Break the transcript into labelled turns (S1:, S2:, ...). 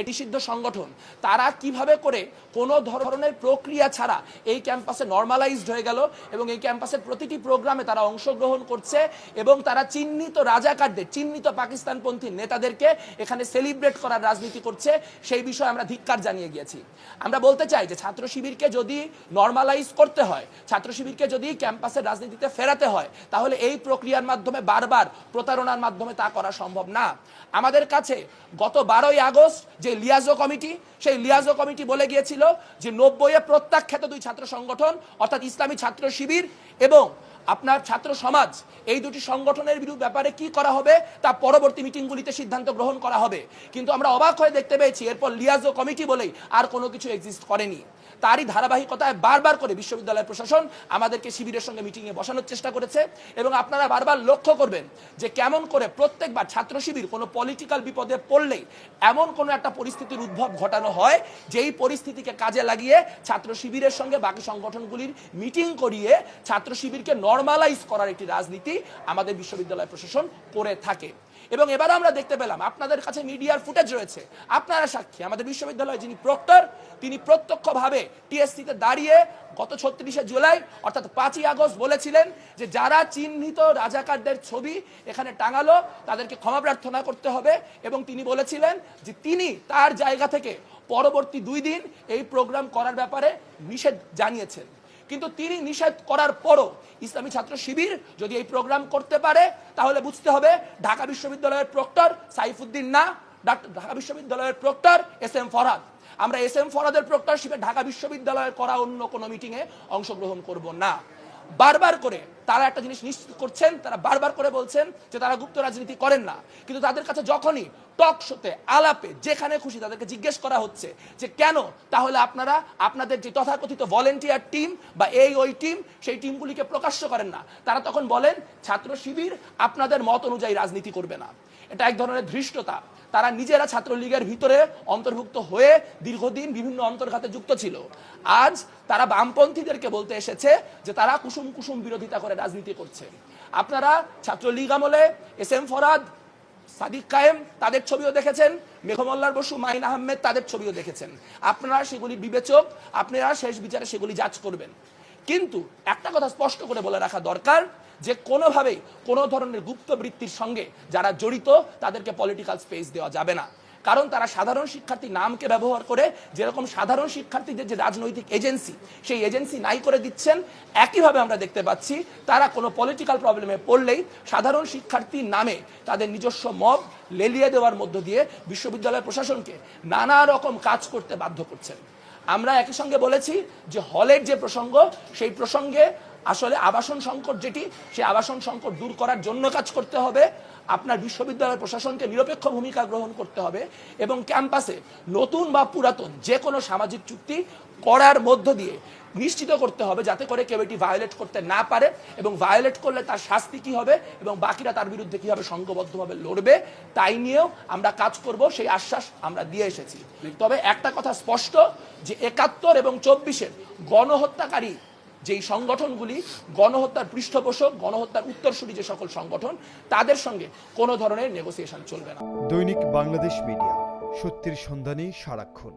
S1: এটি সিদ্ধ সংগঠন, তারা কিভাবে করে কোনো ধরনের প্রক্রিয়া ছাড়া এই ক্যাম্পাসে নর্মালাইজড হয়ে গেল এবং এই ক্যাম্পাসের প্রতিটি প্রোগ্রামে তারা অংশগ্রহণ করছে এবং তারা চিহ্নিত রাজাকারদের, চিহ্নিত পাকিস্তানপন্থী নেতাদেরকে এখানে সেলিব্রেট করার রাজনীতি করছে, সেই বিষয়ে আমরা ধিক্কার জানিয়ে গিয়েছি। আমরা বলতে চাই যে ছাত্র শিবিরকে যদি নর্মালাইজ করতে হয়, ছাত্র শিবিরকে যদি ক্যাম্পাসের রাজনীতিতে ফেরাতে হয়, তাহলে এই প্রক্রিয়ার মাধ্যমে বারবার প্রতারণার মাধ্যমে তা করা সম্ভব না। আমাদের কাছে গত 12ই আগস্ট যে লিয়াজো কমিটি, সেই লিয়াজো কমিটি বলে গিয়েছিল যে 90-এ প্রত্যাখ্যাত দুই ছাত্র সংগঠন অর্থাৎ ইসলামী ছাত্র শিবির এবং আপনার ছাত্র সমাজ, এই দুটি সংগঠনের ব্যাপারে কি করা হবে তা পরবর্তী মিটিংগুলিতে সিদ্ধান্ত গ্রহণ করা হবে। কিন্তু আমরা অবাক হয়ে দেখতে পেয়েছি এরপর লিয়াজো কমিটি বলেই আর কোনো কিছু এক্সিস্ট করেনি। তারই ধারাবাহিকতায় বারবার করে বিশ্ববিদ্যালয় প্রশাসন আমাদেরকে শিবিরের সঙ্গে মিটিংয়ে বসানোর চেষ্টা করেছে এবং আপনারা বারবার লক্ষ্য করবেন যে কেমন করে প্রত্যেকবার ছাত্র শিবির কোনো পলিটিক্যাল বিপদে পড়লেই এমন কোনো একটা পরিস্থিতির উদ্ভব ঘটানো হয়, যেই পরিস্থিতিকে কাজে লাগিয়ে ছাত্র শিবিরের সঙ্গে বাকি সংগঠনগুলির মিটিং করিয়ে ছাত্র শিবিরকে নর্মালাইজ করার একটি রাজনীতি আমাদের বিশ্ববিদ্যালয় প্রশাসন করে থাকে। এবং এবার আমরা দেখতে পেলাম, আপনাদের কাছে মিডিয়ার ফুটেজ রয়েছে, আপনারা সাক্ষী, আমাদের বিশ্ববিদ্যালয়ে যিনি প্রক্টর তিনি প্রত্যক্ষভাবে টিএসসিতে দাঁড়িয়ে গত 36শে জুলাই অর্থাৎ 5ই আগস্ট বলেছিলেন যে যারা চিহ্নিত রাজাকারদের ছবি এখানে টাঙালো তাদেরকে ক্ষমা প্রার্থনা করতে হবে এবং তিনি বলেছিলেন যে তিনি তার জায়গা থেকে পরবর্তী 2 দিন এই প্রোগ্রাম করার ব্যাপারে নিষেধ জানিয়েছেন। কিন্তু তিনি নিষেধ করার পরও ইসলামী ছাত্র শিবির যদি এই প্রোগ্রাম করতে পারে তাহলে বুঝতে হবে ঢাকা বিশ্ববিদ্যালয়ের প্রক্টর সাইফুদ্দিন না, ঢাকা বিশ্ববিদ্যালয়ের প্রক্টর SM ফরহাদ। আমরা SM ফরহাদের প্রক্টরশিপে ঢাকা বিশ্ববিদ্যালয়ের করা অন্য কোনো মিটিংয়ে অংশগ্রহণ করব না। বারবার করে তারা একটা জিনিস নিশ্চিত করছেন, তারা বারবার করে বলছেন যে তারা গুপ্ত রাজনীতি করেন না, কিন্তু তাদের কাছে যখনই টক শোতে আলাপে যেখানে খুশি তাদেরকে জিজ্ঞেস করা হচ্ছে যে কেন তাহলে আপনারা আপনাদের যে তথাকথিত ভলেন্টিয়ার টিম বা ওই টিম, সেই টিমগুলিকে প্রকাশ্য করেন না, তারা তখন বলেন ছাত্র শিবির আপনাদের মত অনুযায়ী রাজনীতি করবে না। এটা এক ধরনের ধৃষ্টতা। তারা নিজেরা ছাত্রলীগের ভিতরে অন্তর্ভুক্ত হয়ে দীর্ঘদিন বিভিন্ন অন্তর্ঘাতে যুক্ত ছিল। আজ তারা বামপন্থীদেরকে বলতে এসেছে যে তারা কুসুম কুসুম বিরোধিতা করে রাজনীতি করছে। আপনারা ছাত্রলীগ আমলে SM ফরহাদ, সাদিক কায়েম তাদের ছবিও দেখেছেন, মেঘমল্লার বসু, মাহিন আহমেদ তাদের ছবিও দেখেছেন। আপনারা সেগুলি বিবেচক, আপনারা শেষ বিচারে সেগুলি যাচ করবেন। কিন্তু একটা কথা স্পষ্ট করে বলে রাখা দরকার যে কোনোভাবেই কোনো ধরনের গুপ্তবৃত্তির সঙ্গে যারা জড়িত তাদেরকে পলিটিক্যাল স্পেস দেওয়া যাবে না। কারণ তারা সাধারণ শিক্ষার্থী নামকে ব্যবহার করে যেরকম সাধারণ শিক্ষার্থীদের যে রাজনৈতিক এজেন্সি, সেই এজেন্সি নাই করে দিচ্ছেন, একইভাবে আমরা দেখতে পাচ্ছি তারা কোনো পলিটিক্যাল প্রবলেমে পড়লেই সাধারণ শিক্ষার্থীর নামে তাদের নিজস্ব মব লেলিয়ে দেওয়ার মধ্য দিয়ে বিশ্ববিদ্যালয় প্রশাসনকে নানা রকম কাজ করতে বাধ্য করছেন। আমরা একই সঙ্গে বলেছি যে হলের যে প্রসঙ্গ, সেই প্রসঙ্গে আসলে আবাসন সংকট যেটি, সেই আবাসন সংকট দূর করার জন্য কাজ করতে হবে। আপনার বিশ্ববিদ্যালয় প্রশাসনকে নিরপেক্ষ ভূমিকা গ্রহণ করতে হবে এবং ক্যাম্পাসে নতুন বা পুরাতন যে কোনো সামাজিক চুক্তি করার মধ্য দিয়ে নিশ্চিত করতে হবে যাতে করে কেউ এটি ভায়োলেট করতে না পারে এবং ভায়োলেট করলে তার শাস্তি কি হবে এবং বাকিরা তার বিরুদ্ধে কিভাবে সংঘবদ্ধভাবে লড়বে তাই নিয়েও আমরা কাজ করব, সেই আশ্বাস আমরা দিয়ে এসেছি। তবে একটা কথা স্পষ্ট যে 71 এবং 24-এর গণহত্যাকারী যেই সংগঠনগুলি, গণহত্যার পৃষ্ঠপোষক, গণহত্যার উত্তরসূরি যে সকল সংগঠন, তাদের সঙ্গে কোনো ধরনের নেগোসিয়েশন চলবে না।
S2: দৈনিক বাংলাদেশ মিডিয়া, সত্যের সন্ধানে সারাক্ষণ।